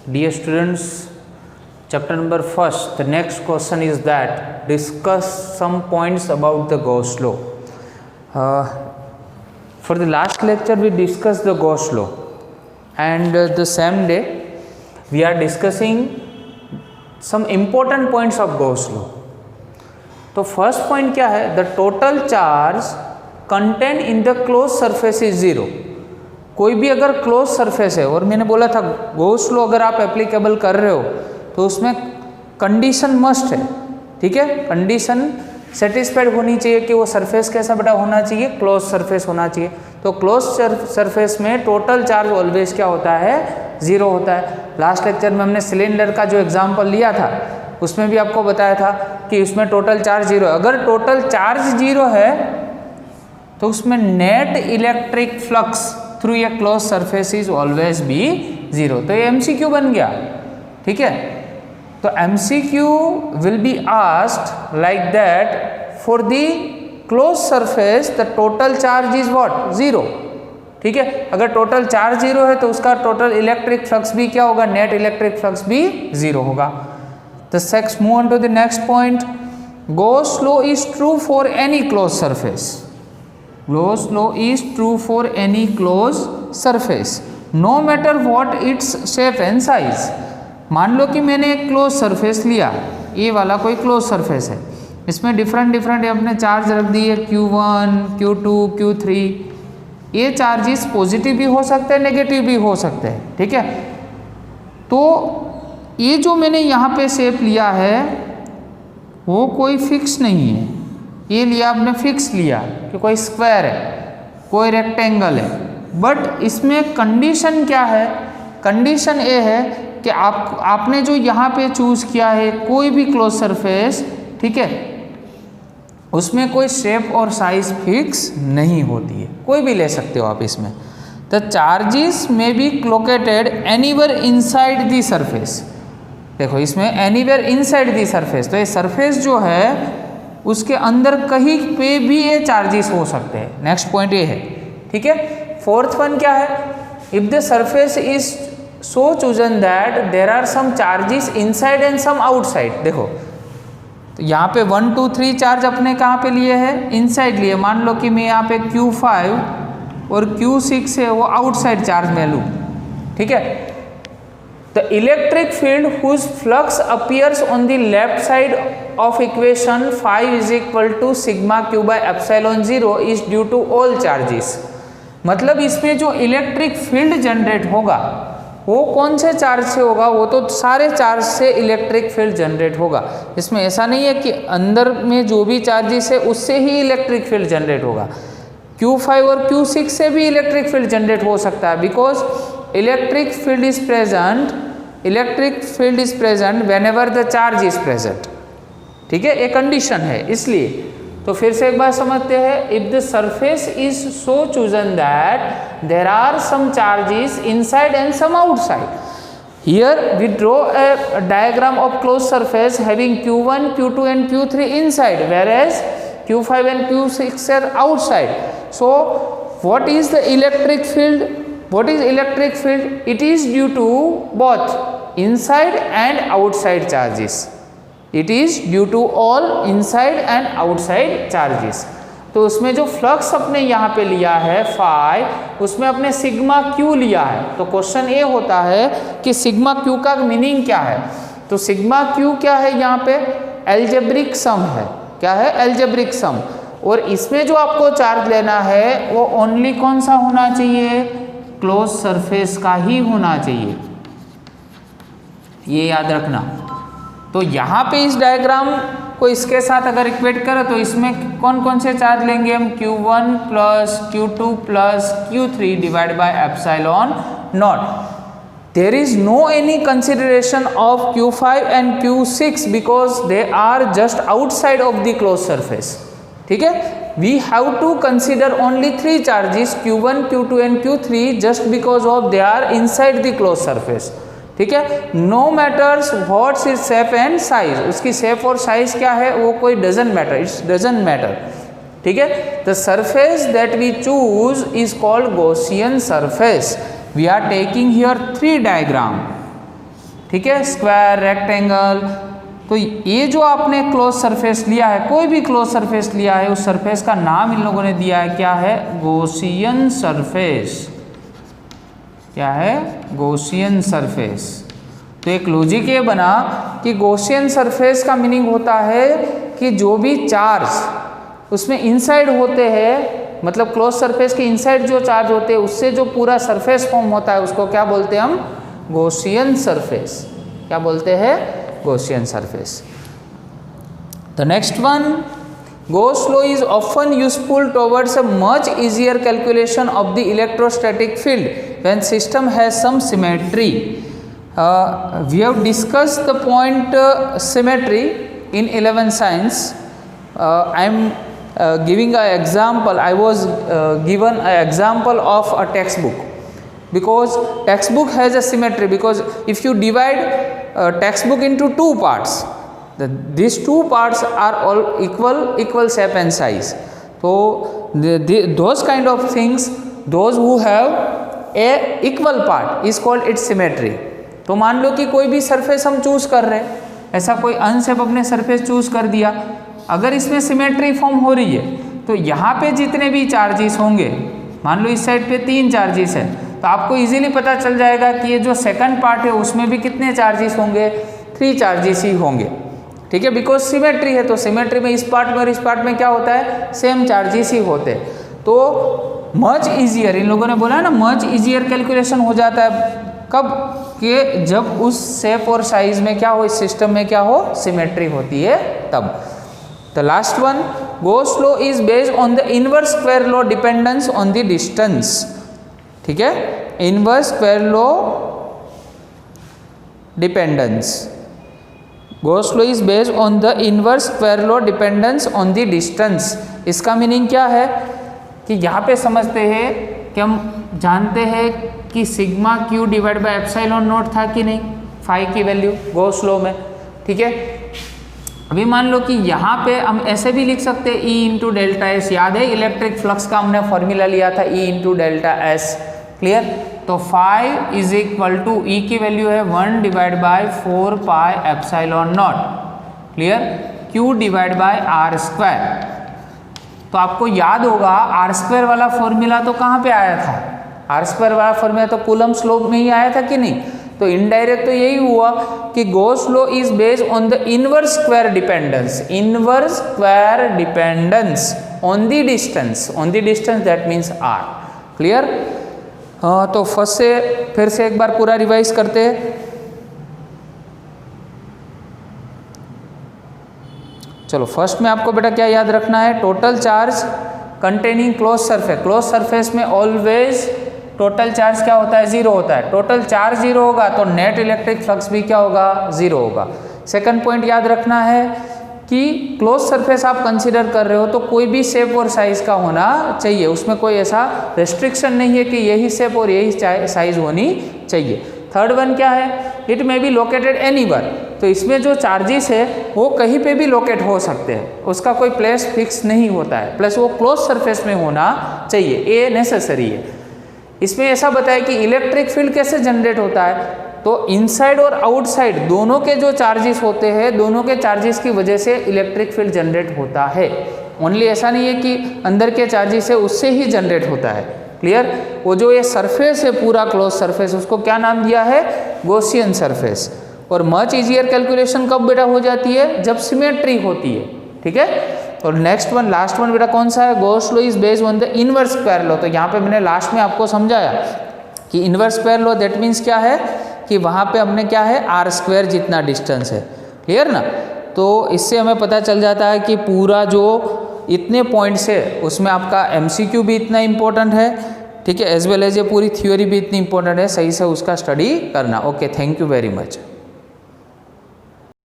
Dear students, chapter number 1, the next question is that discuss some points about the Gauss law. For the last lecture we discussed the Gauss law, and the same day we are discussing some important points of Gauss law. तो first point क्या है? The total charge contain in the close surface is zero. कोई भी अगर close surface है, और मैंने बोला था गॉस लॉ अगर आप एप्लीकेबल कर रहे हो तो उसमें कंडीशन मस्ट है, ठीक है. कंडीशन सेटिस्फाइड होनी चाहिए कि वो सरफेस कैसा बेटा होना चाहिए, क्लोज सरफेस होना चाहिए. तो क्लोज सरफेस में टोटल चार्ज ऑलवेज क्या होता है? जीरो होता है. लास्ट लेक्चर में हमने सिलेंडर का जो एग्जाम्पल लिया था उसमें भी आपको बताया था कि उसमें टोटल चार्ज जीरो है. अगर टोटल चार्ज जीरो है तो उसमें net electric flux through a close surface is always be zero. तो ये एमसीक्यू बन गया, ठीक है. तो MCQ will be asked like that for the close surface the total charge is what? Zero, ठीक है. अगर टोटल चार्ज जीरो है तो उसका टोटल इलेक्ट्रिक फ्लक्स भी क्या होगा? नेट इलेक्ट्रिक फ्लक्स भी जीरो होगा. The next move on to the next point. Gauss law is true for any closed surface. Gauss law is true for any closed surface, no matter what its shape and size. मान लो कि मैंने एक close surface लिया, ये वाला कोई close surface है, इसमें डिफरेंट अपने चार्ज रख दिए Q1, Q2, Q3. ये चार्जेस पॉजिटिव भी हो सकते हैं, नेगेटिव भी हो सकते हैं, ठीक है. तो ये जो मैंने यहाँ पे शेप लिया है वो कोई फिक्स नहीं है. ये लिया आपने फिक्स लिया कि कोई स्क्वायर है, कोई रेक्टेंगल है, बट इसमें कंडीशन क्या है? कंडीशन ये है कि आपने जो यहाँ पे चूज किया है कोई भी क्लोज सरफेस, ठीक है, उसमें कोई शेप और साइज फिक्स नहीं होती है, कोई भी ले सकते हो आप इसमें. द चार्जेस में be located anywhere inside the surface. देखो इसमें एनीवेयर इनसाइड दी सरफेस, तो ये सरफेस जो है उसके अंदर कहीं पे भी ये चार्जेस हो सकते हैं. नेक्स्ट पॉइंट ये है, ठीक है. फोर्थ वन क्या है? If the surface is so chosen that there are some charges inside and some outside. देखो तो यहाँ पे 1, 2, 3 चार्ज अपने कहाँ पे लिए हैं? इनसाइड लिए. मान लो कि मैं यहाँ पे Q5 और Q6 है वो आउटसाइड चार्ज में लूँ, ठीक है. The electric field whose flux appears on the left side of equation 5 is equal to sigma q by epsilon 0 is due to all charges. मतलब इसमें जो इलेक्ट्रिक फील्ड जनरेट होगा वो कौन से चार्ज से होगा? वो तो सारे चार्ज से इलेक्ट्रिक फील्ड जनरेट होगा. इसमें ऐसा नहीं है कि अंदर में जो भी चार्जेस है उससे ही इलेक्ट्रिक फील्ड जनरेट होगा. Q5 और Q6 से भी इलेक्ट्रिक फील्ड जनरेट हो सकता है, because electric field is present whenever the charge is present, ठीक है. एक कंडीशन है इसलिए. तो फिर से एक बार समझते हैं. If the surface is so chosen that there are some charges inside and some outside. Here we draw a diagram of close surface having Q1, Q2 and Q3 inside whereas Q5 and Q6 are outside. So what is the electric field? What is electric field? It is due to both inside and outside charges. It is due to all inside and outside charges. तो उसमें जो flux अपने यहाँ पे लिया है phi, उसमें अपने सिग्मा क्यू लिया है. तो क्वेश्चन ये होता है कि सिग्मा क्यू का मीनिंग क्या है? तो सिग्मा क्यू क्या है? यहाँ पे एल्जेब्रिक सम है. क्या है? Algebraic sum. और इसमें जो आपको चार्ज लेना है वो ओनली कौन सा होना चाहिए? क्लोज सरफेस का ही होना चाहिए, ये याद रखना. तो यहाँ पे इस डायग्राम को इसके साथ अगर इक्वेट करें तो इसमें कौन कौन से चार्ज लेंगे हम? Q1 plus Q2 plus Q3 divide by epsilon naught. There is no any consideration of Q5 and Q6 because they are just outside of the close surface, ठीक है. We have to consider only 3 charges Q1, Q2 and Q3 just because of they are inside the closed surface, ठीक है. No matters what its shape and size. उसकी shape और size क्या है वो कोई doesn't matter. It doesn't matter, ठीक है. The surface that we choose is called Gaussian surface. We are taking here 3 diagram. ठीक है, स्क्वायर, रेक्टेंगल। तो ये जो आपने क्लोज सरफेस लिया है, कोई भी क्लोज सरफेस लिया है, उस सरफेस का नाम इन लोगों ने दिया है, क्या है, गॉसियन सरफेस। क्या है, गॉसियन सरफेस। तो एक लॉजिक ये बना कि गॉसियन सरफेस का मीनिंग होता है कि जो भी चार्ज उसमें इनसाइड होते हैं, मतलब क्लोज सरफेस के इनसाइड जो चार्ज होते हैं उससे जो पूरा सरफेस फॉर्म होता है उसको क्या बोलते हैं हम, गॉसियन सरफेस। क्या बोलते हैं, Gaussian surface. The next one, Gauss law is often useful towards a much easier calculation of the electrostatic field when system has some symmetry. We have discussed the point symmetry in 11 science. I am giving an example. I was given an example of a textbook, because textbook has a symmetry, because if you divide textbook into two parts, these two parts are all equal shape and size. So those kind of things, those who have a equal part is called its symmetry. तो मान लो कि कोई भी surface हम choose कर रहे हैं, ऐसा कोई अनशेप अपने सरफेस चूज कर दिया, अगर इसमें सिमेट्री फॉर्म हो रही है तो यहाँ पे जितने भी चार्जेस होंगे, मान लो इस साइड पे 3 चार्जेस है, तो आपको इजीली पता चल जाएगा कि ये जो सेकंड पार्ट है उसमें भी कितने चार्जेस होंगे, 3 चार्जेस ही होंगे। ठीक है, बिकॉज सिमेट्री है, तो सिमेट्री में इस पार्ट में और इस पार्ट में क्या होता है, सेम चार्जेस ही होते हैं। तो मच इजियर, इन लोगों ने बोला ना, मच इजियर कैलकुलेशन हो जाता है कब, कि जब उस शेप और साइज में क्या हो, इस सिस्टम में क्या हो, सिमेट्री होती है तब। The last one, Gauss law is based on the inverse square law dependence on the distance। ठीक है, inverse square law dependence, Gauss law is based on the inverse square law dependence on the distance। इसका meaning क्या है कि यहाँ पे समझते हैं कि हम जानते हैं कि sigma Q divide by epsilon not था कि नहीं, फाई की वैल्यू Gauss law में। ठीक है, अभी मान लो कि यहाँ पे हम ऐसे भी लिख सकते हैं E इंटू डेल्टा एस। याद है इलेक्ट्रिक फ्लक्स का हमने फॉर्मूला लिया था, E into delta S. Clear, तो phi is equal to E की वैल्यू है 1 divide by 4 pi epsilon naught. Clear, Q divide by R square. तो आपको याद होगा आर स्क्वायर वाला फॉर्मूला तो कहाँ पे आया था, आर स्क्वायर वाला फॉर्मूला तो कूलम्ब लॉ में ही आया था कि नहीं। तो इनडायरेक्ट तो यही हुआ कि Gauss law is based on the inverse square dependence, inverse square dependence on the distance, that means r। Clear, तो फर्स्ट से फिर से एक बार पूरा रिवाइज करते हैं। चलो, फर्स्ट में आपको बेटा क्या याद रखना है, total charge containing close surface. Close surface में ऑलवेज टोटल चार्ज क्या होता है, 0 होता है। टोटल चार्ज 0 होगा तो नेट इलेक्ट्रिक फ्लक्स भी क्या होगा, 0 होगा। सेकंड पॉइंट याद रखना है कि क्लोज सरफेस आप कंसीडर कर रहे हो तो कोई भी शेप और साइज का होना चाहिए, उसमें कोई ऐसा रेस्ट्रिक्शन नहीं है कि यही शेप और यही साइज होनी चाहिए। थर्ड वन क्या है, it may be located anywhere. तो इसमें जो चार्जेस है वो कहीं पे भी लोकेट हो सकते हैं, उसका कोई प्लेस फिक्स नहीं होता है, प्लस वो क्लोज सरफेस में होना चाहिए, ये नेसेसरी है। इसमें ऐसा बताया कि इलेक्ट्रिक फील्ड कैसे जनरेट होता है, तो इनसाइड और आउटसाइड दोनों के जो चार्जेस होते हैं, दोनों के चार्जेस की वजह से इलेक्ट्रिक फील्ड जनरेट होता है। ओनली ऐसा नहीं है कि अंदर के चार्जेस है उससे ही जनरेट होता है। क्लियर, वो जो ये सरफेस है पूरा क्लोज सरफेस, उसको क्या नाम दिया है, गॉसियन सरफेस। और मच इजियर कैलकुलेशन कब बेटा हो जाती है, जब सिमेट्री होती है। ठीक है, और नेक्स्ट वन, लास्ट वन बेटा कौन सा है, Gauss law is based on the inverse square law. तो यहाँ पे मैंने लास्ट में आपको समझाया कि inverse square law that means क्या है कि वहाँ पे हमने क्या है, आर स्क्वायर जितना डिस्टेंस है। क्लियर ना, तो इससे हमें पता चल जाता है कि पूरा जो इतने पॉइंट्स है उसमें आपका MCQ भी इतना इंपॉर्टेंट है। ठीक है, एज वेल एज ये पूरी थ्योरी भी इतनी इंपॉर्टेंट है, सही से उसका स्टडी करना। Okay, thank you very much.